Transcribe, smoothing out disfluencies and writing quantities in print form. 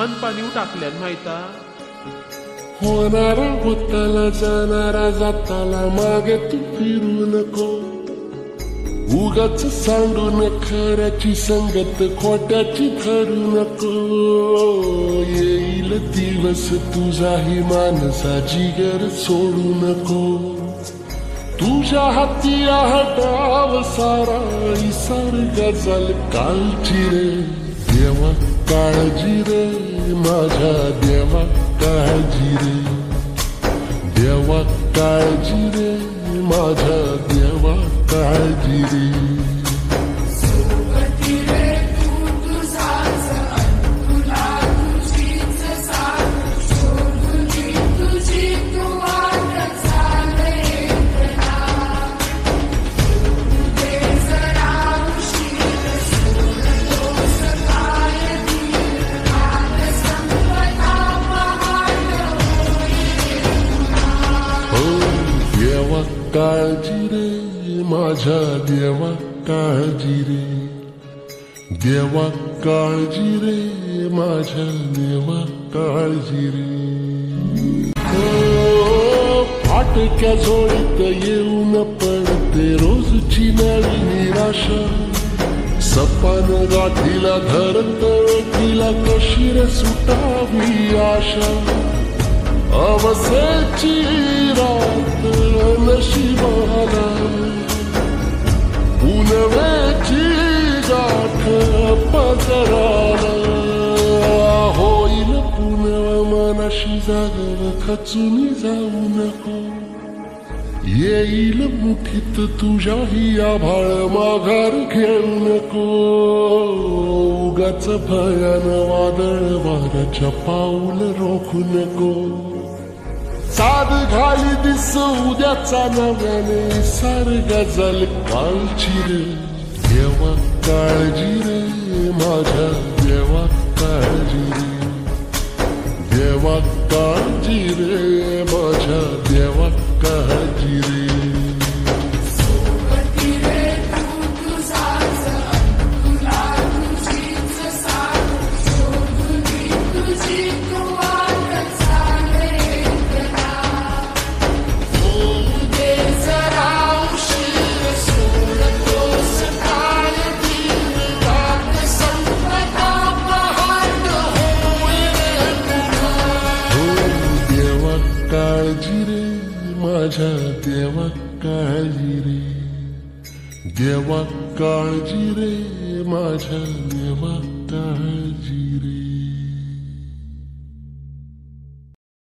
अन पाणी टाकल्यान माहिता होणारा होताला जाणारा जाताला मागे तू फिरू नको उगाच सांडून खऱ्याची संगत खोट्याची धरू नको येईल दिवस तुझाही मानसा जिगर सोडू नको तुझ्या हाती हटाव सारा इसार गजल कालची रे देवा काळजी रे माझ्या देवा काळजी रे देवा काळजी रे माझ्या देवा काळजी रे काळजी रे माझ्या देवा काळजी रे देवा काळजी रे माझ्या देवा काळजी रे फाटक्या झोळीत येऊन पडते रोजची नवी निराशा सपान गाठीला धरत तिला कशी रे सुटावी आशा अवसेची रात नशिबाला पुनवेची गाठ पदराला होईल पुनव मनाशी जागव खचून जाऊ नको येईल मुठीत तुझ्याही आभाळ माघार घेऊ नको उगाच भयान वादळ वाऱ्याच्या पाऊल रोखू नको साध घाली दिस उद्याचा नव्याने सार गजल कालची रे देवा काळजी रे माझ्या देवा काळजी रे देवा काळजी रे माझ्या देवा काळजी रे काळजी रे माझ्या देवा काळजी रे देवा काळजी रे माझ्या देवा काळजी